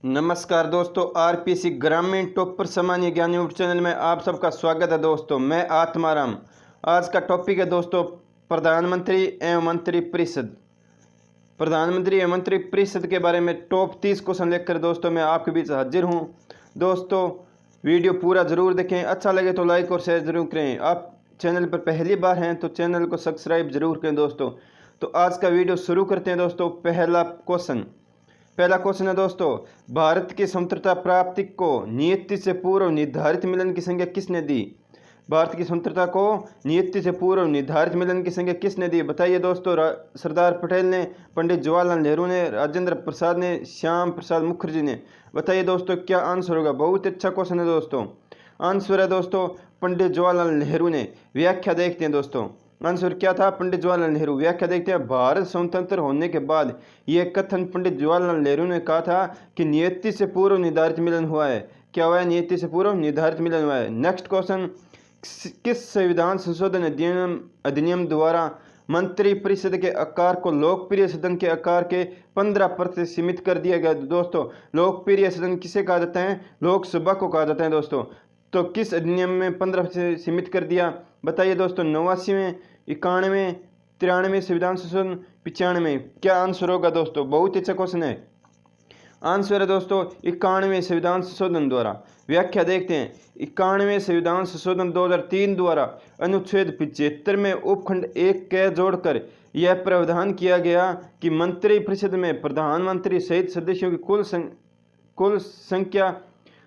नमस्कार दोस्तों, आरपीसी ग्रामीण टॉपर सामान्य ज्ञान यूट्यूब चैनल में आप सबका स्वागत है। दोस्तों मैं आत्माराम। आज का टॉपिक है दोस्तों प्रधानमंत्री एवं मंत्री परिषद। प्रधानमंत्री एवं मंत्री परिषद के बारे में टॉप 30 क्वेश्चन लेकर दोस्तों मैं आपके बीच हाजिर हूं। दोस्तों वीडियो पूरा ज़रूर देखें, अच्छा लगे तो लाइक और शेयर जरूर करें। आप चैनल पर पहली बार हैं तो चैनल को सब्सक्राइब जरूर करें दोस्तों। तो आज का वीडियो शुरू करते हैं दोस्तों। पहला क्वेश्चन है दोस्तों, भारत की स्वतंत्रता प्राप्ति को नियति से पूर्व निर्धारित मिलन की संख्या किसने दी? भारत की स्वतंत्रता को नियति से पूर्व निर्धारित मिलन की संख्या किसने दी? बताइए दोस्तों। सरदार पटेल ने, पंडित जवाहरलाल नेहरू ने, राजेंद्र प्रसाद ने, श्याम प्रसाद मुखर्जी ने। बताइए दोस्तों क्या आंसर होगा। बहुत अच्छा क्वेश्चन है दोस्तों। आंसर है दोस्तों पंडित जवाहरलाल नेहरू ने। व्याख्या देखते हैं दोस्तों, आंसर क्या था? पंडित जवाहरलाल नेहरू। व्याख्या देखते हैं, भारत स्वतंत्र होने के बाद यह कथन पंडित जवाहरलाल नेहरू ने कहा था कि नियति से पूर्व निर्धारित मिलन हुआ है। क्या हुआ है? नियति से पूर्व निर्धारित मिलन हुआ है। नेक्स्ट क्वेश्चन, किस संविधान संशोधन अधिनियम द्वारा मंत्री परिषद के आकार को लोकप्रिय सदन के आकार के 15% सीमित कर दिया गया? दोस्तों लोकप्रिय सदन किसे कहा जाता है? लोकसभा को कहा जाता है दोस्तों। तो किस अधिनियम में 15 से सीमित कर दिया? बताइए दोस्तों। 89वें, 91वें, 93वें संविधान संशोधन, 95। क्या आंसर होगा दोस्तों? बहुत अच्छा क्वेश्चन है। आंसर है दोस्तों 91वें संविधान संशोधन द्वारा। व्याख्या देखते हैं, 91वें संविधान संशोधन 2003 द्वारा अनुच्छेद 75 में उपखंड 1 के जोड़कर यह प्रावधान किया गया कि मंत्री परिषद में प्रधानमंत्री सहित सदस्यों की कुल संख्या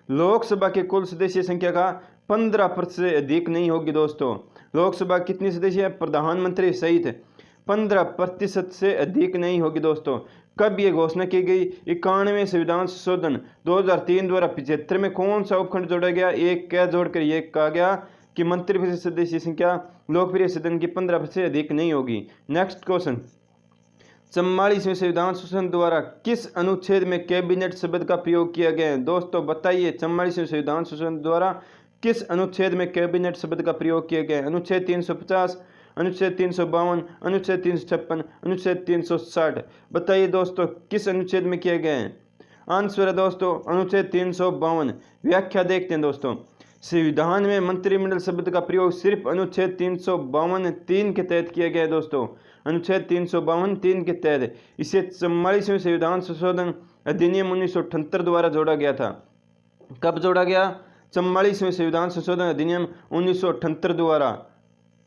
लोकसभा के कुल सदस्य संख्या का 15% से अधिक नहीं होगी। दोस्तों लोकसभा कितनी सदस्य है? प्रधानमंत्री सहित 15% से अधिक नहीं होगी। दोस्तों कब ये घोषणा की गई? 91वें संविधान संशोधन 2003 द्वारा 75 में कौन सा उपखंड जोड़ा गया? एक क्या जोड़कर यह कहा गया कि मंत्रिपरिषद सदस्य संख्या लोकप्रिय सदन की 15% से अधिक नहीं होगी। नेक्स्ट क्वेश्चन, 44वें संविधान संशोधन द्वारा किस अनुच्छेद में कैबिनेट शब्द का प्रयोग किया गया है? दोस्तों बताइए 44वें संविधान संशोधन द्वारा किस अनुच्छेद में कैबिनेट शब्द का प्रयोग किया गया है? अनुच्छेद 350, अनुच्छेद 352, अनुच्छेद 356, अनुच्छेद 360। बताइए दोस्तों किस अनुच्छेद में किया गया है? आंसर है दोस्तों अनुच्छेद 352। व्याख्या देखते हैं दोस्तों, संविधान में मंत्रिमंडल शब्द का प्रयोग सिर्फ अनुच्छेद 352(3) के तहत किया गया है। दोस्तों अनुच्छेद 352(3) के तहत इसे 44वें संविधान संशोधन अधिनियम 1978 द्वारा जोड़ा गया था। कब जोड़ा गया? 44वें संविधान संशोधन अधिनियम 1978 द्वारा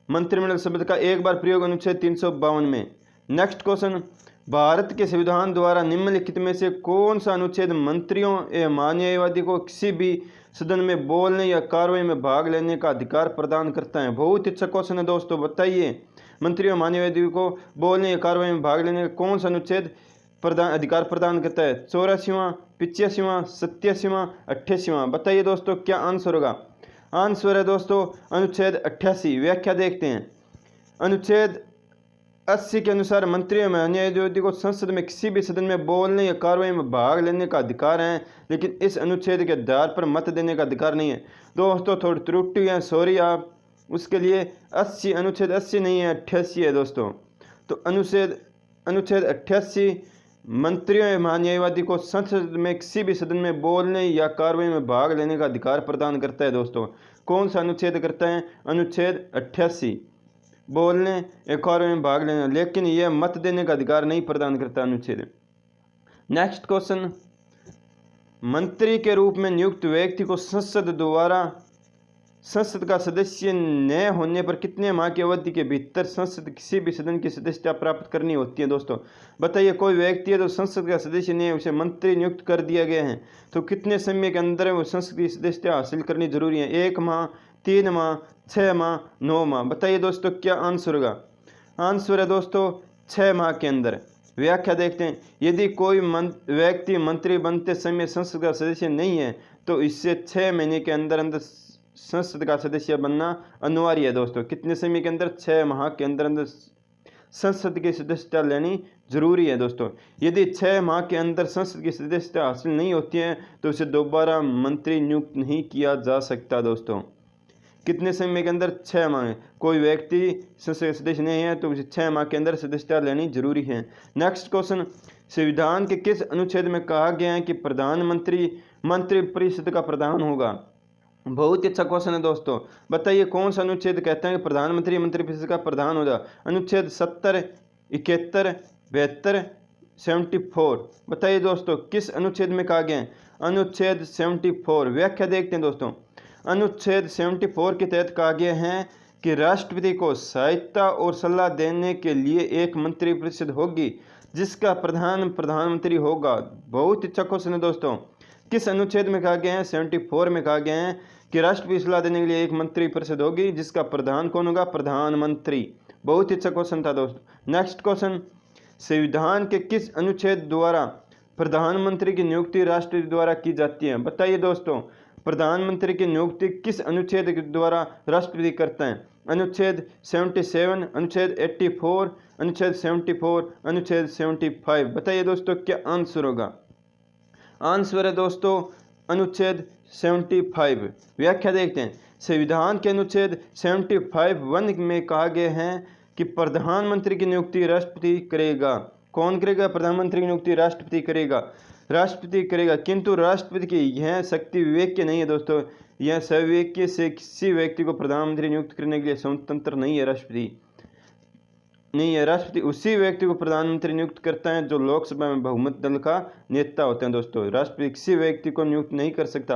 मंत्रिमंडल शब्द का एक बार प्रयोग अनुच्छेद 352 में। नेक्स्ट क्वेश्चन, भारत के संविधान द्वारा निम्नलिखित में से कौन सा अनुच्छेद मंत्रियों एवं न्यायवादी को किसी भी सदन में बोलने या कार्रवाई में भाग लेने का अधिकार प्रदान करता है? बहुत अच्छा क्वेश्चन है दोस्तों। बताइए मंत्रियों न्यायवादी को बोलने या कार्रवाई में भाग लेने का कौन सा अनुच्छेद अधिकार प्रदान करता है? 84वां, 85वां, 87वां, 88वां। बताइए दोस्तों क्या आंसर होगा। आंसर है दोस्तों अनुच्छेद 88। व्याख्या देखते हैं, अनुच्छेद 80 के अनुसार मंत्रियों में न्यायवादी को संसद में किसी भी सदन में बोलने या कार्रवाई में भाग लेने का अधिकार है, लेकिन इस अनुच्छेद के आधार पर मत देने का अधिकार नहीं है। दोस्तों थोड़ी त्रुटि है, सॉरी आप उसके लिए। 80 अनुच्छेद 80 नहीं है, 88 है दोस्तों। तो अनुच्छेद 88 मंत्रियों एवं न्यायवादी को संसद में किसी भी सदन में बोलने या कार्रवाई में भाग लेने का अधिकार प्रदान करता है। दोस्तों कौन सा अनुच्छेद करता है? अनुच्छेद 88, बोलने या कार्रवाई में भाग लेना, लेकिन यह मत देने का अधिकार नहीं प्रदान करता अनुच्छेद। नेक्स्ट क्वेश्चन, मंत्री के रूप में नियुक्त व्यक्ति को संसद का सदस्य न होने पर कितने माह की अवधि के भीतर संसद किसी भी सदन की सदस्यता प्राप्त करनी होती है? दोस्तों बताइए, कोई व्यक्ति है तो संसद का सदस्य नहीं है, उसे मंत्री नियुक्त कर दिया गया है, तो कितने समय के अंदर वो संसद की सदस्यता हासिल करनी जरूरी है? 1 माह, 3 माह, 6 माह, 9 माह। बताइए दोस्तों क्या आंसर होगा। आंसर है दोस्तों 6 माह के अंदर। व्याख्या देखते हैं, यदि कोई व्यक्ति मंत्री बनते समय संसद का सदस्य नहीं है तो इससे 6 महीने के अंदर अंदर संसद का सदस्य बनना अनिवार्य है। दोस्तों कितने समय के अंदर? 6 माह के अंदर अंदर संसद की सदस्यता लेनी जरूरी है। दोस्तों यदि 6 माह के अंदर संसद की सदस्यता हासिल नहीं होती है तो उसे दोबारा मंत्री नियुक्त नहीं किया जा सकता। दोस्तों कितने समय के अंदर? 6 माह। कोई व्यक्ति संसद सदस्य नहीं है तो उसे 6 माह के अंदर सदस्यता लेनी जरूरी है। नेक्स्ट क्वेश्चन, संविधान के किस अनुच्छेद में कहा गया है कि प्रधानमंत्री मंत्रिपरिषद का प्रधान होगा? बहुत ही अच्छा क्वेश्चन है दोस्तों। बताइए कौन सा अनुच्छेद कहते हैं कि प्रधानमंत्री मंत्रिपरिषद का प्रधान होगा? अनुच्छेद 70, 71, 72, 74। बताइए दोस्तों किस अनुच्छेद में कहा गया है? अनुच्छेद 74। व्याख्या देखते हैं दोस्तों। अनुच्छेद 74 के तहत कहा गया है कि राष्ट्रपति को सहायता और सलाह देने के लिए एक मंत्रिपरिषद होगी जिसका प्रधान प्रधानमंत्री होगा। बहुत अच्छा क्वेश्चन है दोस्तों। किस अनुच्छेद में कहा गया है? 74 में कहा गया है कि राष्ट्रपति सलाह देने के लिए एक मंत्रिपरिषद होगी जिसका प्रधान कौन होगा? प्रधानमंत्री। बहुत ही अच्छा क्वेश्चन था दोस्तों। नेक्स्ट क्वेश्चन, संविधान के किस अनुच्छेद द्वारा प्रधानमंत्री की नियुक्ति राष्ट्रपति द्वारा की जाती है? बताइए दोस्तों प्रधानमंत्री की नियुक्ति किस अनुच्छेद के द्वारा राष्ट्रपति करता है? अनुच्छेद 77, अनुच्छेद 84, अनुच्छेद 74, अनुच्छेद 75। बताइए दोस्तों क्या आंसर होगा? आंसर है दोस्तों अनुच्छेद 75। व्याख्या देखते हैं। संविधान के अनुच्छेद 75(1) में कहा गया है कि प्रधानमंत्री की नियुक्ति राष्ट्रपति करेगा। कौन करेगा? प्रधानमंत्री की नियुक्ति राष्ट्रपति करेगा। राष्ट्रपति करेगा, किंतु राष्ट्रपति की यह शक्ति विवेक की नहीं है दोस्तों। यह सविवेक से किसी व्यक्ति को प्रधानमंत्री नियुक्त करने के लिए स्वतंत्र नहीं है। राष्ट्रपति उसी व्यक्ति को प्रधानमंत्री नियुक्त करता है जो लोकसभा में बहुमत दल का नेता होते हैं दोस्तों। राष्ट्रपति किसी व्यक्ति को नियुक्त नहीं कर सकता।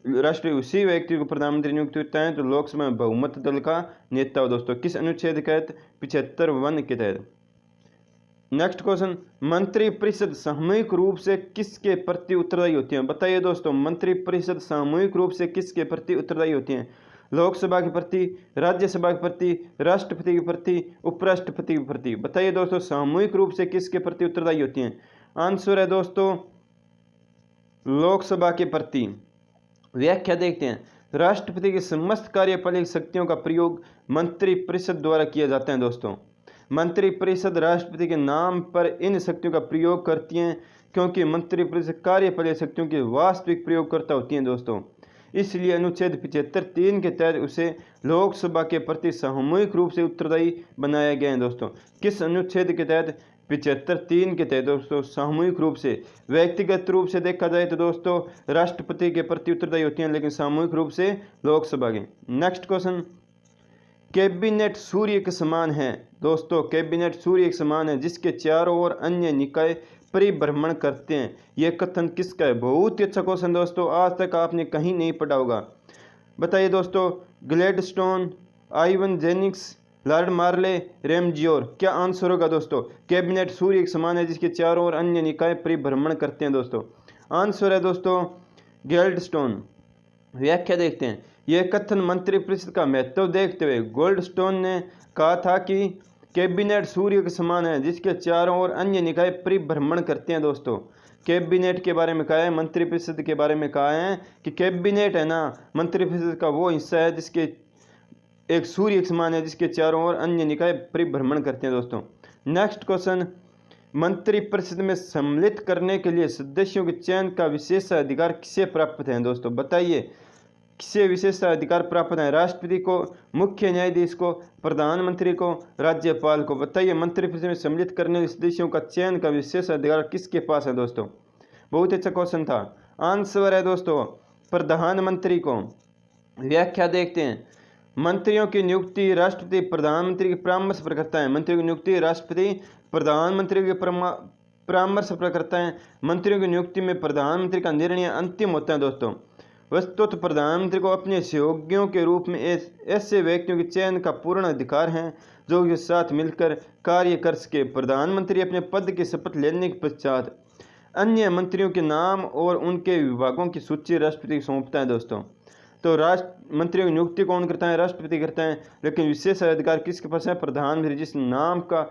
राष्ट्रपति उसी व्यक्ति को प्रधानमंत्री नियुक्त करता है जो लोकसभा में बहुमत दल का नेता हो दोस्तों। किस अनुच्छेद के तहत? 75(1) के तहत। नेक्स्ट क्वेश्चन, मंत्रिपरिषद सामूहिक रूप से किसके प्रति उत्तरदायी होती है? बताइए दोस्तों मंत्रिपरिषद सामूहिक रूप से किसके प्रति उत्तरदायी होती है? लोकसभा के प्रति, राज्यसभा के प्रति, राष्ट्रपति के प्रति, उपराष्ट्रपति के प्रति। बताइए दोस्तों सामूहिक रूप से किसके प्रति उत्तरदायी होती हैं? आंसर है दोस्तों लोकसभा के प्रति। व्याख्या देखते हैं। राष्ट्रपति की समस्त कार्यपालिक शक्तियों का प्रयोग मंत्रिपरिषद द्वारा किया जाता है दोस्तों। मंत्रिपरिषद राष्ट्रपति के नाम पर इन शक्तियों का प्रयोग करती हैं क्योंकि मंत्रिपरिषद कार्यपालिक शक्तियों की वास्तविक प्रयोगकर्ता होती हैं दोस्तों। इसलिए अनुच्छेद 75(3) के तहत उसे लोकसभा के प्रति सामूहिक रूप से उत्तरदायी बनाया गया है दोस्तों। किस अनुच्छेद के तहत? 75(3) के तहत दोस्तों सामूहिक रूप से। व्यक्तिगत रूप से देखा जाए तो दोस्तों राष्ट्रपति के प्रति उत्तरदायी होती हैं, लेकिन सामूहिक रूप से लोकसभा के। नेक्स्ट क्वेश्चन, कैबिनेट सूर्य के समान है दोस्तों। कैबिनेट सूर्य के समान है जिसके चारों ओर अन्य निकाय परिभ्रमण करते हैं। यह कथन किसका है? बहुत ही अच्छा क्वेश्चन दोस्तों, आज तक आपने कहीं नहीं पढ़ा होगा। बताइए दोस्तों ग्लैडस्टोन, आइवन जेनिंग्स, लॉर्ड मार्ले, रैमजियोर। क्या आंसर होगा दोस्तों? कैबिनेट सूर्य के समान है जिसके चारों ओर अन्य निकाय परिभ्रमण करते हैं दोस्तों। आंसर है दोस्तों ग्लैडस्टोन। व्याख्या देखते हैं। यह कथन मंत्रिपरिषद का महत्व देखते हुए गोल्डस्टोन ने कहा था कि कैबिनेट सूर्य के समान है जिसके चारों ओर अन्य निकाय परिभ्रमण करते हैं दोस्तों। कैबिनेट के बारे में कहा है, मंत्रिपरिषद के बारे में कहा है कि कैबिनेट है ना मंत्रिपरिषद का वो हिस्सा है जिसके एक सूर्य के समान है जिसके चारों ओर अन्य निकाय परिभ्रमण करते हैं दोस्तों। नेक्स्ट क्वेश्चन, मंत्रिपरिषद में सम्मिलित करने के लिए सदस्यों के चयन का विशेषाधिकार किसे प्राप्त है दोस्तों? बताइए किसे विशेषाधिकार प्राप्त है? राष्ट्रपति को, मुख्य न्यायाधीश को, प्रधानमंत्री को, राज्यपाल को। बताइए मंत्रिपरिषद में सम्मिलित करने वाले सदस्यों का चयन का विशेषाधिकार किसके पास है दोस्तों? बहुत अच्छा क्वेश्चन था। आंसर है दोस्तों प्रधानमंत्री को। व्याख्या देखते हैं। मंत्रियों की नियुक्ति राष्ट्रपति प्रधानमंत्री के परामर्श पर करता है। मंत्रियों की नियुक्ति राष्ट्रपति प्रधानमंत्री के परामर्श पर करता है। मंत्रियों की नियुक्ति में प्रधानमंत्री का निर्णय अंतिम होता है दोस्तों। वस्तुतः प्रधानमंत्री को अपने सहयोगियों के रूप में ऐसे व्यक्तियों के चयन का पूर्ण अधिकार है जो उसके साथ मिलकर कार्य कर सके। प्रधानमंत्री अपने पद की शपथ लेने के पश्चात अन्य मंत्रियों के नाम और उनके विभागों की सूची राष्ट्रपति को सौंपता है दोस्तों। तो मंत्रियों की नियुक्ति कौन करता है? राष्ट्रपति करता है, लेकिन विशेष अधिकार किसके पास है? प्रधानमंत्री। जिस नाम का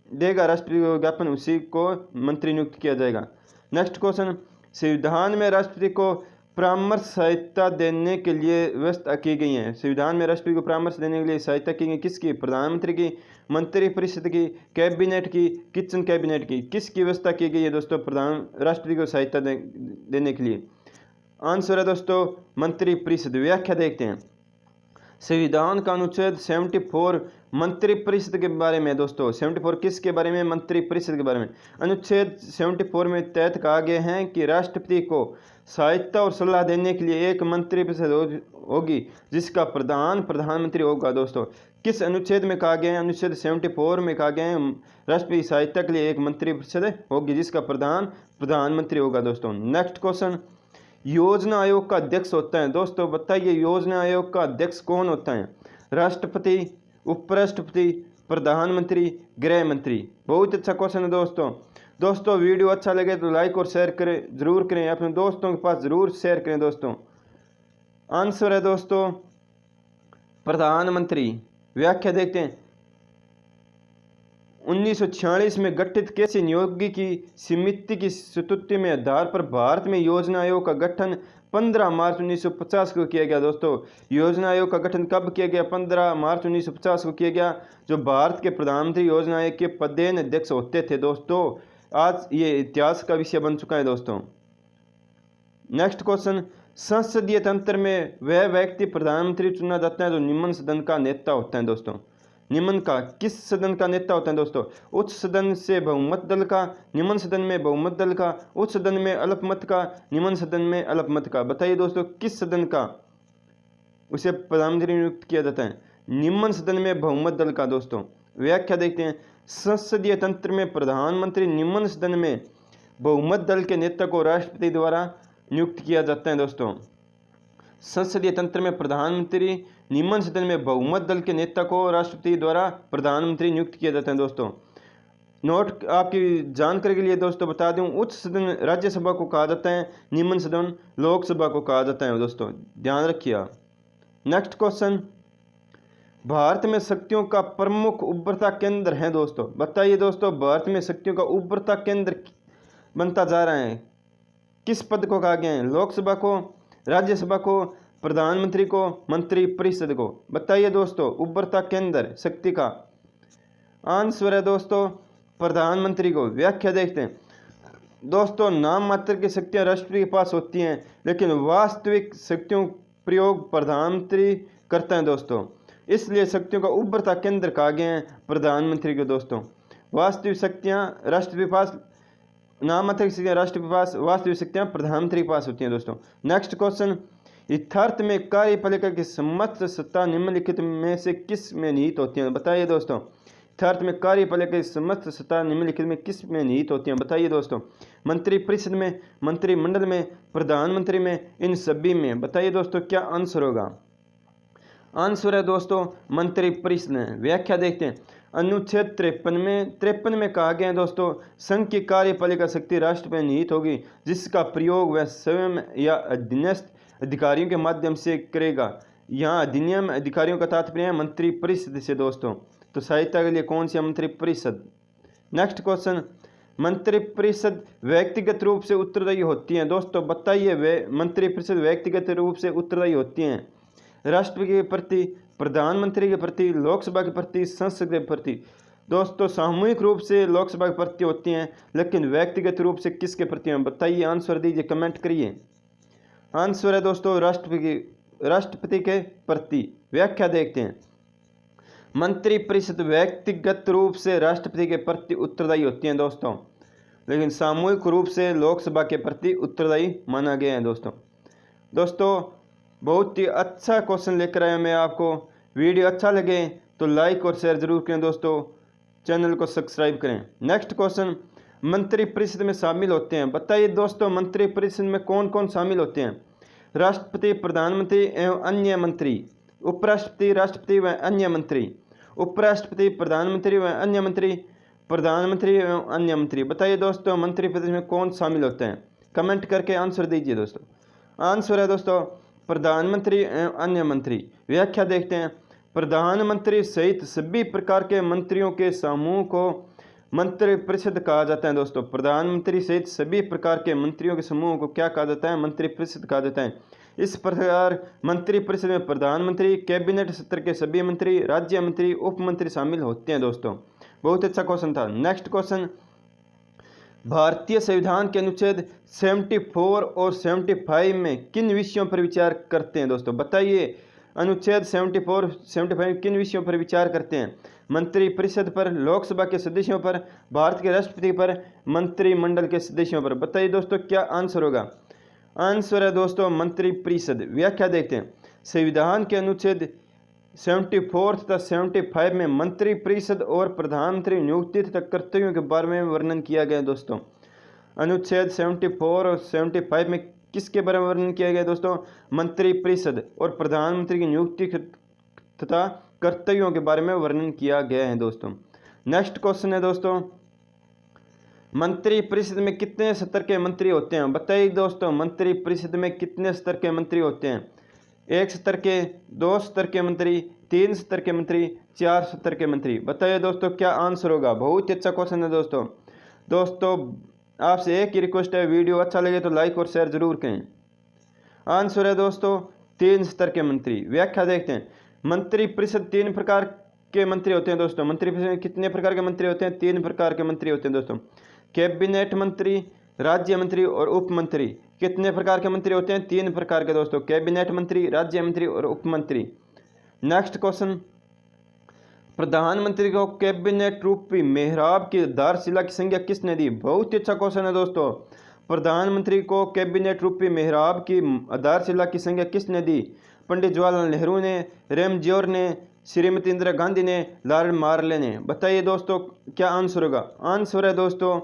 देगा राष्ट्रपति को ज्ञापन उसी को मंत्री नियुक्त किया जाएगा। नेक्स्ट क्वेश्चन, संविधान में राष्ट्रपति को परामर्श सहायता देने के लिए व्यवस्था की गई है। संविधान में राष्ट्रपति को परामर्श देने के लिए सहायता की गई किसकी? प्रधानमंत्री की, मंत्रिपरिषद की, कैबिनेट की, किचन कैबिनेट की। किसकी व्यवस्था की गई है दोस्तों राष्ट्रपति को सहायता देने के लिए? आंसर है दोस्तों मंत्रिपरिषद। व्याख्या देखते हैं। संविधान का अनुच्छेद 74 मंत्रिपरिषद के बारे में दोस्तों। 74 किसके बारे में? मंत्रिपरिषद के बारे में। अनुच्छेद 74 में तहत कहा गया है कि राष्ट्रपति को सहायता और सलाह देने के लिए एक मंत्रिपरिषद होगी जिसका प्रधानमंत्री होगा दोस्तों। किस अनुच्छेद में कहा गया है? अनुच्छेद 74 में कहा गया है राष्ट्रपति सहायता के लिए एक मंत्रिपरिषद होगी जिसका प्रधानमंत्री होगा दोस्तों। नेक्स्ट क्वेश्चन, योजना आयोग का अध्यक्ष होता है दोस्तों। बताइए योजना आयोग का अध्यक्ष कौन होता है? राष्ट्रपति, उपराष्ट्रपति, प्रधानमंत्री, गृह मंत्री। बहुत अच्छा क्वेश्चन है दोस्तों। वीडियो अच्छा लगे तो लाइक और शेयर करें, जरूर करें, अपने दोस्तों के पास जरूर शेयर करें दोस्तों। आंसर है दोस्तों प्रधानमंत्री। व्याख्या देखते हैं। 1946 में गठित कैसी नियोगी की समिति की स्वीकृति में आधार पर भारत में योजना आयोग का गठन 15 मार्च 1950 को किया गया दोस्तों। योजना आयोग का गठन कब किया गया? 15 मार्च 1950 को किया गया। जो भारत के प्रधानमंत्री योजना आयोग के पदेन अध्यक्ष होते थे दोस्तों। आज ये इतिहास का विषय बन चुका है दोस्तों। नेक्स्ट क्वेश्चन, संसदीय तंत्र में वह व्यक्ति प्रधानमंत्री चुना जाता है जो निम्न सदन का नेता होता है दोस्तों। निम्न का किस सदन का नेता होता है दोस्तों? उच्च सदन से बहुमत दल का, निम्न सदन में बहुमत दल का, उच्च सदन में अल्पमत का, निम्न सदन में अल्पमत का। बताइए दोस्तों किस सदन का उसे प्रधानमंत्री नियुक्त किया जाता है? निम्न सदन में बहुमत दल का दोस्तों। व्याख्या देखते हैं। संसदीय तंत्र में प्रधानमंत्री निम्न सदन में बहुमत दल के नेता को राष्ट्रपति द्वारा नियुक्त किया जाता है दोस्तों। संसदीय तंत्र में प्रधानमंत्री निम्न सदन में बहुमत दल के नेता को राष्ट्रपति द्वारा प्रधानमंत्री नियुक्त किया जाता है दोस्तों। नोट आपकी जानकारी के लिए दोस्तों बता दूं, उच्च सदन राज्यसभा को कहा जाता है, निम्न सदन लोकसभा को कहा जाता है दोस्तों, ध्यान रखिए। नेक्स्ट क्वेश्चन, भारत में शक्तियों का प्रमुख उभरता केंद्र है दोस्तों। बताइए दोस्तों भारत में शक्तियों का उभरता केंद्र बनता जा रहा है, किस पद को कहा गया है? लोकसभा को, राज्यसभा को, प्रधानमंत्री को, मंत्रिपरिषद को। बताइए दोस्तों उभरता केंद्र शक्ति का। आंसर है दोस्तों प्रधानमंत्री को। व्याख्या देखते हैं दोस्तों। नाम मात्र की शक्तियां राष्ट्रपति के पास होती हैं लेकिन वास्तविक शक्तियों प्रयोग प्रधानमंत्री करता है दोस्तों। इसलिए शक्तियों का उभरता केंद्र कहा गया है प्रधानमंत्री को दोस्तों। वास्तविक शक्तियां राष्ट्रपति के पास, नाम मात्र की शक्तियां राष्ट्रपति के पास, वास्तविक शक्तियां प्रधानमंत्री के पास होती हैं दोस्तों। नेक्स्ट क्वेश्चन, यथार्थ में कार्यपालिका की समस्त सत्ता निम्नलिखित में से किस में निहित होती है? बताइए दोस्तों यथार्थ में कार्यपालिका की समस्त सत्ता निम्नलिखित में किस में निहित होती है? बताइए दोस्तों मंत्रिपरिषद में, मंत्रिमंडल में, प्रधानमंत्री में, इन सभी में। बताइए दोस्तों क्या आंसर होगा? आंसर है दोस्तों मंत्रिपरिषद में। व्याख्या देखते हैं। अनुच्छेद 53 में कहा गया है दोस्तों, संघ की कार्यपालिका शक्ति राष्ट्रपति में निहित होगी जिसका प्रयोग वह स्वयं या अधीनस्थ अधिकारियों के माध्यम से करेगा। यहाँ अधिनियम अधिकारियों का तात्पर्य है मंत्रिपरिषद से दोस्तों। तो सहायता के लिए कौन सी मंत्रिपरिषद? नेक्स्ट क्वेश्चन, मंत्रिपरिषद व्यक्तिगत रूप से उत्तरदायी होती हैं दोस्तों। बताइए वे मंत्रिपरिषद व्यक्तिगत रूप से उत्तरदायी होती हैं राष्ट्रपति के प्रति, प्रधानमंत्री के प्रति, लोकसभा के प्रति, संसद के प्रति। दोस्तों सामूहिक रूप से लोकसभा के प्रति होती हैं लेकिन व्यक्तिगत रूप से किसके प्रति हैं? बताइए, आंसर दीजिए, कमेंट करिए। आंसर है दोस्तों राष्ट्रपति के प्रति। व्याख्या देखते हैं। मंत्रिपरिषद व्यक्तिगत रूप से राष्ट्रपति के प्रति उत्तरदायी होती हैं दोस्तों लेकिन सामूहिक रूप से लोकसभा के प्रति उत्तरदायी माना गया है दोस्तों बहुत ही अच्छा क्वेश्चन लेकर आया मैं आपको। वीडियो अच्छा लगे तो लाइक और शेयर जरूर करें दोस्तों, चैनल को सब्सक्राइब करें। नेक्स्ट क्वेश्चन, मंत्रिपरिषद में शामिल होते हैं। बताइए दोस्तों मंत्रिपरिषद में कौन कौन शामिल होते हैं? राष्ट्रपति, प्रधानमंत्री एवं अन्य मंत्री, उपराष्ट्रपति, राष्ट्रपति व अन्य मंत्री, उपराष्ट्रपति, प्रधानमंत्री व अन्य मंत्री, प्रधानमंत्री एवं अन्य मंत्री। बताइए दोस्तों मंत्रिपरिषद में कौन शामिल होते हैं? कमेंट करके आंसर दीजिए दोस्तों। आंसर है दोस्तों प्रधानमंत्री एवं अन्य मंत्री। व्याख्या देखते हैं। प्रधानमंत्री सहित सभी प्रकार के मंत्रियों के समूह को मंत्रिपरिषद कहा जाता है दोस्तों। प्रधानमंत्री सहित सभी प्रकार के मंत्रियों के समूह को क्या कहा जाता है? मंत्रिपरिषद कहा जाता है। इस प्रकार मंत्रिपरिषद में प्रधानमंत्री, कैबिनेट सत्र के सभी मंत्री, राज्य मंत्री, उप मंत्री शामिल होते हैं दोस्तों। बहुत अच्छा क्वेश्चन था। नेक्स्ट क्वेश्चन, भारतीय संविधान के अनुच्छेद 74 और 75 में किन विषयों पर विचार करते हैं दोस्तों? बताइए अनुच्छेद 74 75 किन विषयों पर विचार करते हैं? मंत्री परिषद पर, लोकसभा के सदस्यों पर, भारत के राष्ट्रपति पर, मंत्रिमंडल के सदस्यों पर। बताइए दोस्तों क्या आंसर होगा? आंसर है दोस्तों मंत्री परिषद। व्याख्या देखते हैं। संविधान के अनुच्छेद 74 तथा 75 में मंत्री परिषद और प्रधानमंत्री नियुक्ति तथा कर्तव्यों के बारे में वर्णन किया गया है दोस्तों। अनुच्छेद 74 और 75 में किसके बारे में वर्णन किया गया है दोस्तों? मंत्री परिषद और प्रधानमंत्री की नियुक्ति तथा कर्तव्यों के बारे में वर्णन किया गया है दोस्तों। नेक्स्ट क्वेश्चन है दोस्तों, मंत्री परिषद में कितने स्तर के मंत्री होते हैं? बताइए दोस्तों मंत्री परिषद में कितने स्तर के मंत्री होते हैं? 1 स्तर के, 2 स्तर के मंत्री, 3 स्तर के मंत्री, 4 स्तर के मंत्री। बताइए दोस्तों क्या आंसर होगा? बहुत ही अच्छा क्वेश्चन है दोस्तों। दोस्तों आपसे एक ही रिक्वेस्ट है, वीडियो अच्छा लगे तो लाइक और शेयर जरूर करें। आंसर है दोस्तों 3 स्तर के मंत्री। व्याख्या देखते हैं। मंत्री परिषद 3 प्रकार के मंत्री होते हैं दोस्तों। मंत्री परिषद में कितने प्रकार के मंत्री होते हैं? 3 प्रकार के मंत्री होते हैं दोस्तों। कैबिनेट मंत्री, राज्य मंत्री और उप मंत्री। कितने प्रकार के मंत्री होते हैं? 3 प्रकार के दोस्तों। कैबिनेट मंत्री, राज्य मंत्री और उप मंत्री। नेक्स्ट क्वेश्चन, प्रधानमंत्री को कैबिनेट रूपी मेहराब की आधारशिला की संज्ञा किसने दी? बहुत ही अच्छा क्वेश्चन है दोस्तों। प्रधानमंत्री को कैबिनेट रूपी मेहराब की आधारशिला की संज्ञा किसने दी? पंडित जवाहरलाल नेहरू ने, रेमजियोर ने, श्रीमती इंदिरा गांधी ने, लॉर्ड मार्ले ने। बताइए दोस्तों क्या आंसर होगा? आंसर है दोस्तों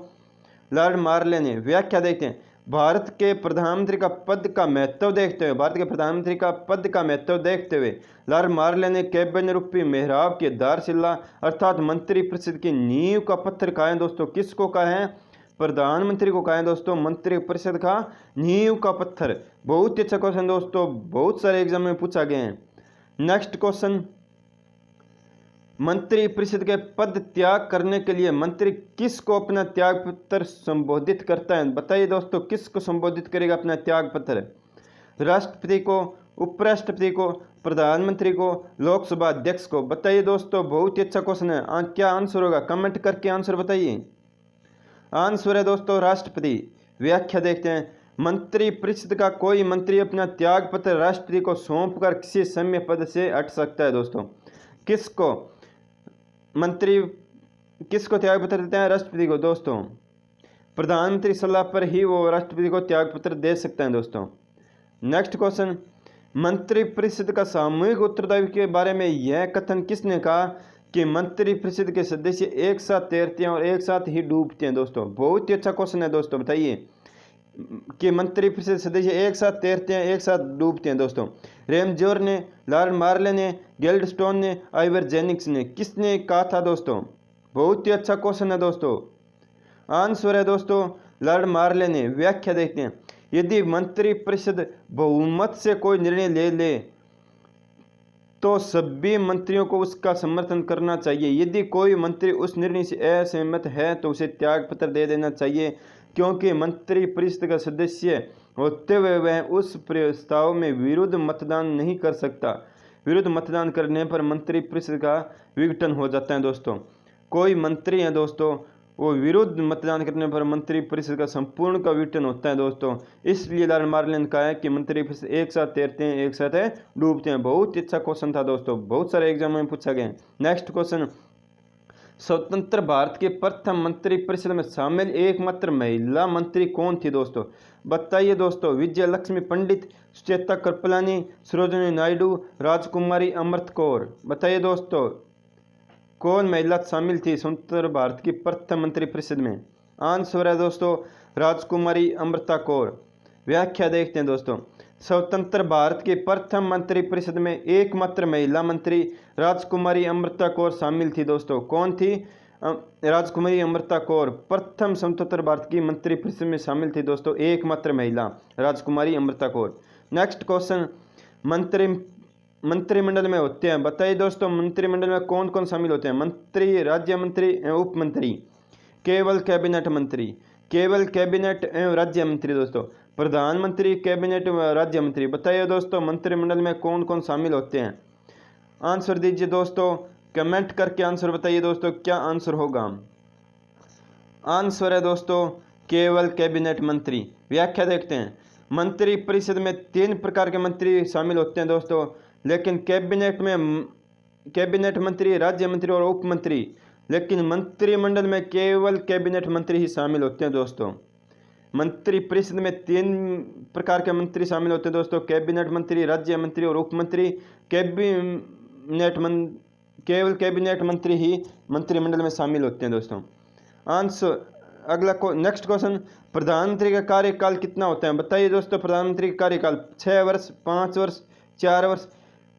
लॉर्ड मार्ले ने। व्याख्या देखते हैं। भारत के प्रधानमंत्री का पद का महत्व देखते हुए, भारत के प्रधानमंत्री का पद का महत्व देखते हुए लॉर्ड मार्ले ने कैबिनेट रूपी मेहराब की आधारशिला अर्थात मंत्री परिषद की नींव का पत्थर कहा है दोस्तों। किसको कहा है? प्रधानमंत्री को कहा है दोस्तों मंत्री परिषद का नींव का पत्थर। बहुत ही अच्छा क्वेश्चन दोस्तों, बहुत सारे एग्जाम में पूछा गया है। नेक्स्ट क्वेश्चन, मंत्री परिषद के पद त्याग करने के लिए मंत्री किसको अपना त्याग पत्र संबोधित करता है? बताइए दोस्तों किसको संबोधित करेगा अपना त्याग पत्र? राष्ट्रपति को, उपराष्ट्रपति को, प्रधानमंत्री को, लोकसभा अध्यक्ष को। बताइए दोस्तों बहुत ही अच्छा क्वेश्चन है। क्या आंसर होगा? कमेंट करके आंसर बताइए। आंसर है दोस्तों राष्ट्रपति। व्याख्या देखते हैं। मंत्री परिषद का कोई मंत्री अपना त्याग पत्र राष्ट्रपति को सौंपकर किसी सैन्य पद से हट सकता है दोस्तों। किसको मंत्री किसको त्याग पत्र देते हैं? राष्ट्रपति को दोस्तों। प्रधानमंत्री सलाह पर ही वो राष्ट्रपति को त्याग पत्र दे सकते हैं दोस्तों। नेक्स्ट क्वेश्चन, मंत्री परिषद का सामूहिक उत्तरदायित्व के बारे में यह कथन किसने कहा कि मंत्री परिषद के सदस्य एक साथ तैरते हैं और एक साथ ही डूबते हैं दोस्तों? बहुत ही अच्छा क्वेश्चन है दोस्तों। बताइए कि मंत्री परिषद सदस्य एक साथ तैरते हैं, एक साथ डूबते हैं दोस्तों। रेमजियोर ने, लॉर्ड मार्ले ने, गेल्डस्टोन ने, आइवर जेनिंग्स ने। किसने कहा था दोस्तों? बहुत ही अच्छा क्वेश्चन है दोस्तों। आंसर है दोस्तों लॉर्ड मार्ले ने। व्याख्या देखते हैं। यदि मंत्री परिषद बहुमत से कोई निर्णय ले ले तो सभी मंत्रियों को उसका समर्थन करना चाहिए। यदि कोई मंत्री उस निर्णय से असहमत है तो उसे त्याग पत्र दे देना चाहिए, क्योंकि मंत्री परिषद का सदस्य होते हुए वह उस प्रस्ताव में विरुद्ध मतदान नहीं कर सकता। विरुद्ध मतदान करने पर मंत्री परिषद का विघटन हो जाता है दोस्तों। कोई मंत्री है दोस्तों, वो विरुद्ध मतदान करने पर मंत्री परिषद का संपूर्ण का विघटन होता है दोस्तों। इसलिए लॉर्ड मार्ले ने कहा है कि मंत्री परिषद एक साथ तैरते हैं, एक साथ डूबते हैं। बहुत अच्छा क्वेश्चन था दोस्तों, बहुत सारे एग्जाम में पूछा गया। नेक्स्ट क्वेश्चन, स्वतंत्र भारत के प्रथम मंत्री परिषद में शामिल एकमात्र महिला मंत्री कौन थी दोस्तों? बताइए दोस्तों। विजय लक्ष्मी पंडित, सुचेता कृपलानी, सरोजिनी नायडू, राजकुमारी अमृत कौर। बताइए दोस्तों कौन महिला शामिल थी स्वतंत्र भारत की प्रथम मंत्री परिषद में? आंसर है दोस्तों राजकुमारी अमृता कौर। व्याख्या देखते हैं दोस्तों। स्वतंत्र भारत की प्रथम मंत्री परिषद में एकमात्र महिला मंत्री राजकुमारी अमृता कौर शामिल थी दोस्तों। कौन थी? राजकुमारी अमृता कौर प्रथम स्वतंत्र भारत की मंत्री परिषद में शामिल थी दोस्तों, एकमात्र महिला राजकुमारी अमृता कौर। नेक्स्ट क्वेश्चन, मंत्रिमंडल में होते हैं। बताइए दोस्तों मंत्रिमंडल में कौन कौन शामिल होते हैं? मंत्री, राज्य मंत्री एवं उप मंत्री, केवल कैबिनेट मंत्री, केवल कैबिनेट एवं राज्य मंत्री दोस्तों, प्रधानमंत्री, कैबिनेट राज्य मंत्री। बताइए दोस्तों मंत्रिमंडल में कौन कौन शामिल होते हैं? आंसर दीजिए दोस्तों, कमेंट करके आंसर बताइए दोस्तों क्या आंसर होगा। आंसर है दोस्तों केवल कैबिनेट मंत्री। व्याख्या देखते हैं। मंत्री परिषद में 3 प्रकार के मंत्री शामिल होते हैं दोस्तों। लेकिन कैबिनेट मंत्री, राज्य मंत्री और उप मंत्री, लेकिन मंत्रिमंडल में केवल कैबिनेट मंत्री ही शामिल होते हैं दोस्तों। मंत्री परिषद में 3 प्रकार के मंत्री शामिल होते हैं दोस्तों, कैबिनेट मंत्री, राज्य मंत्री और उप मंत्री। केवल कैबिनेट मंत्री ही मंत्रिमंडल में शामिल होते हैं दोस्तों। आंसर अगला नेक्स्ट क्वेश्चन, प्रधानमंत्री का कार्यकाल कितना होता है? बताइए दोस्तों, प्रधानमंत्री का कार्यकाल 6 वर्ष, 5 वर्ष, 4 वर्ष,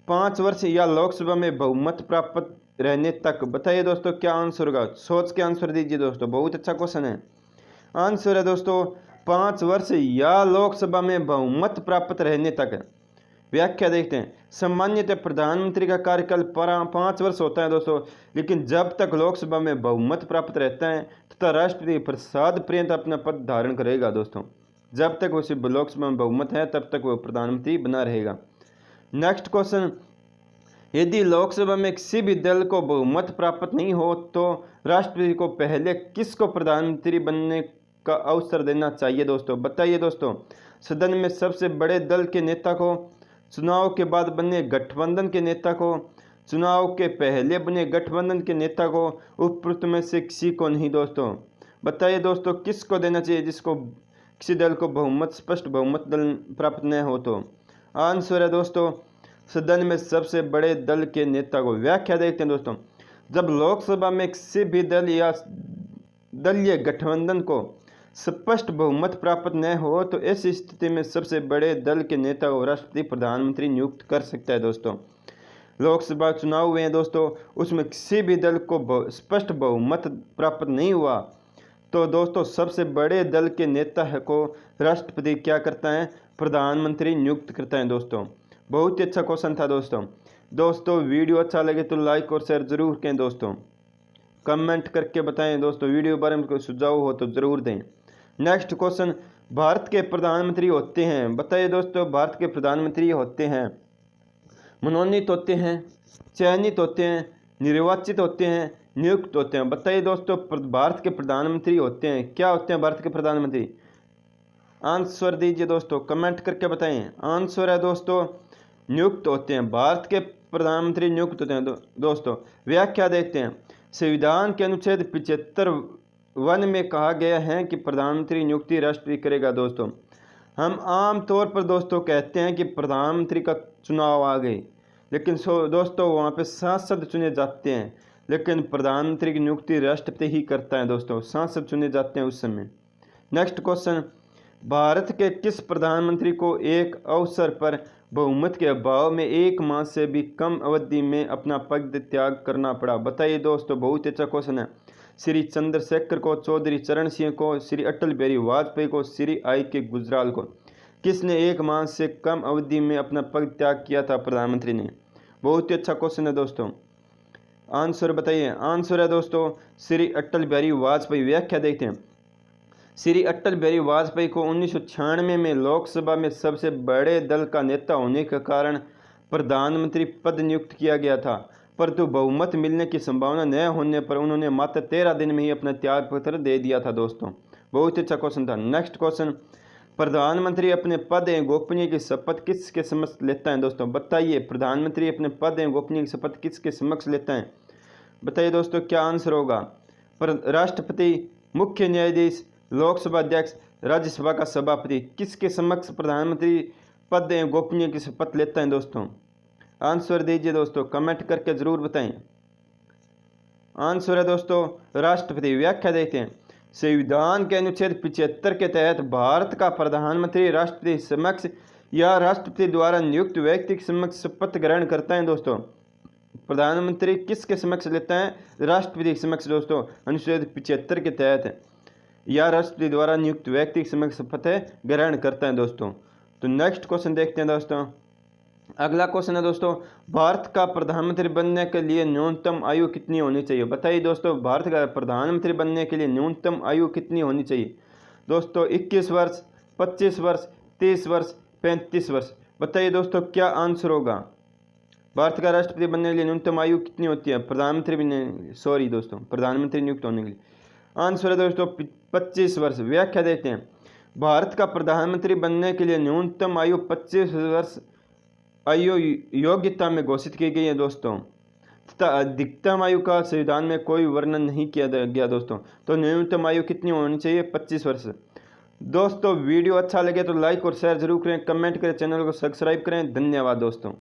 5 वर्ष या लोकसभा में बहुमत प्राप्त रहने तक? बताइए दोस्तों क्या आंसर होगा? सोच के आंसर दीजिए दोस्तों, बहुत अच्छा क्वेश्चन है। आंसर है दोस्तों 5 वर्ष या लोकसभा में बहुमत प्राप्त रहने तक। व्याख्या देखते हैं। सामान्यतः प्रधानमंत्री का कार्यकाल 5 वर्ष होता है दोस्तों, लेकिन जब तक लोकसभा में बहुमत प्राप्त रहता है तथा राष्ट्रपति प्रसाद पर्यंत अपना पद धारण करेगा दोस्तों। जब तक उसे लोकसभा में बहुमत है तब तक वो प्रधानमंत्री बना रहेगा। नेक्स्ट क्वेश्चन, यदि लोकसभा में किसी भी दल को बहुमत प्राप्त नहीं हो तो राष्ट्रपति को पहले किसको प्रधानमंत्री बनने का अवसर देना चाहिए दोस्तों? बताइए दोस्तों, सदन में सबसे बड़े दल के नेता को, चुनाव के बाद बने गठबंधन के नेता को, चुनाव के पहले बने गठबंधन के नेता को, उपरोक्त में से किसी को नहीं दोस्तों। बताइए दोस्तों किसको देना चाहिए जिसको किसी दल को स्पष्ट बहुमत दल प्राप्त न हो तो? आंसर है दोस्तों सदन में सबसे बड़े दल के नेता को। व्याख्या देखते हैं दोस्तों, जब लोकसभा में किसी भी दल या दलीय गठबंधन को स्पष्ट बहुमत प्राप्त न हो तो ऐसी स्थिति में सबसे बड़े दल के नेता को राष्ट्रपति प्रधानमंत्री नियुक्त कर सकता है दोस्तों। लोकसभा चुनाव हुए हैं दोस्तों, उसमें किसी भी दल को स्पष्ट बहुमत प्राप्त नहीं हुआ तो दोस्तों सबसे बड़े दल के नेता को राष्ट्रपति क्या करता है? प्रधानमंत्री नियुक्त करता है दोस्तों। बहुत ही अच्छा क्वेश्चन था दोस्तों। वीडियो अच्छा लगे तो लाइक और शेयर जरूर करें दोस्तों। कमेंट करके बताएं दोस्तों, वीडियो के बारे में कोई सुझाव हो तो ज़रूर दें। नेक्स्ट क्वेश्चन, भारत के प्रधानमंत्री होते हैं, बताइए दोस्तों भारत के प्रधानमंत्री होते हैं मनोनीत होते हैं, चयनित होते हैं, निर्वाचित होते हैं, नियुक्त होते हैं? बताइए दोस्तों भारत के प्रधानमंत्री होते हैं, क्या होते हैं भारत के प्रधानमंत्री? आंसर दीजिए दोस्तों, कमेंट करके बताएं। आंसर है दोस्तों नियुक्त होते हैं। भारत के प्रधानमंत्री नियुक्त होते हैं दोस्तों। व्याख्या देखते हैं। संविधान के अनुच्छेद 75 में कहा गया है कि प्रधानमंत्री नियुक्ति राष्ट्रपति करेगा दोस्तों। हम आम तौर पर दोस्तों कहते हैं कि प्रधानमंत्री का चुनाव आ गए, लेकिन दोस्तों वहाँ पे सांसद चुने जाते हैं, लेकिन प्रधानमंत्री की नियुक्ति राष्ट्रपति ही करता है दोस्तों। सांसद चुने जाते हैं उस समय। नेक्स्ट क्वेश्चन, भारत के किस प्रधानमंत्री को एक अवसर पर बहुमत के अभाव में 1 माह से भी कम अवधि में अपना पद त्याग करना पड़ा? बताइए दोस्तों, बहुत अच्छा क्वेश्चन है। श्री चंद्रशेखर को, चौधरी चरण सिंह को, श्री अटल बिहारी वाजपेयी को, श्री I.K. गुजराल को। किसने 1 माह से कम अवधि में अपना पद त्याग किया था प्रधानमंत्री ने? बहुत ही अच्छा क्वेश्चन है दोस्तों। आंसर बताइए। आंसर है दोस्तों श्री अटल बिहारी वाजपेयी। व्याख्या देखते हैं। श्री अटल बिहारी वाजपेयी को 1996 में लोकसभा में सबसे बड़े दल का नेता होने के कारण प्रधानमंत्री पद नियुक्त किया गया था, परंतु बहुमत मिलने की संभावना न होने पर उन्होंने मात्र 13 दिन में ही अपना त्याग पत्र दे दिया था दोस्तों। बहुत अच्छा क्वेश्चन था। नेक्स्ट क्वेश्चन, प्रधानमंत्री अपने पद एवं गोपनीय की शपथ किसके समक्ष लेता है दोस्तों? बताइए प्रधानमंत्री अपने पद एवं गोपनीय की शपथ किसके समक्ष लेता है? बताइए दोस्तों क्या आंसर होगा? राष्ट्रपति, मुख्य न्यायाधीश, लोकसभा अध्यक्ष, राज्यसभा का सभापति, किसके समक्ष प्रधानमंत्री पद एवं गोपनीय की शपथ लेता है दोस्तों? आंसर दीजिए दोस्तों, कमेंट करके जरूर बताएं। आंसर है दोस्तों राष्ट्रपति। व्याख्या देखते हैं। संविधान के अनुच्छेद 75 के तहत भारत का प्रधानमंत्री राष्ट्रपति समक्ष या राष्ट्रपति द्वारा नियुक्त व्यक्ति के समक्ष शपथ ग्रहण करता है दोस्तों। प्रधानमंत्री किसके समक्ष लेता है? राष्ट्रपति के समक्ष दोस्तों, अनुच्छेद 75 के तहत, या राष्ट्रपति द्वारा नियुक्त व्यक्ति के समक्ष शपथ ग्रहण करता है दोस्तों। तो नेक्स्ट क्वेश्चन देखते हैं दोस्तों। अगला क्वेश्चन है दोस्तों, भारत का प्रधानमंत्री बनने के लिए न्यूनतम आयु कितनी होनी चाहिए? बताइए दोस्तों भारत का प्रधानमंत्री बनने के लिए न्यूनतम आयु कितनी होनी चाहिए दोस्तों? 21 वर्ष, 25 वर्ष, 30 वर्ष, 35 वर्ष? बताइए दोस्तों क्या आंसर होगा? भारत का राष्ट्रपति बनने के लिए न्यूनतम आयु कितनी होती है प्रधानमंत्री नियुक्त होने के लिए? आंसर है दोस्तों 25 वर्ष। व्याख्या देखते हैं। भारत का प्रधानमंत्री बनने के लिए न्यूनतम आयु 25 वर्ष आयु योग्यता में घोषित की गई है दोस्तों, तथा अधिकतम आयु का संविधान में कोई वर्णन नहीं किया गया दोस्तों। तो न्यूनतम आयु कितनी होनी चाहिए? 25 वर्ष। दोस्तों वीडियो अच्छा लगे तो लाइक और शेयर जरूर करें, कमेंट करें, चैनल को सब्सक्राइब करें। धन्यवाद दोस्तों।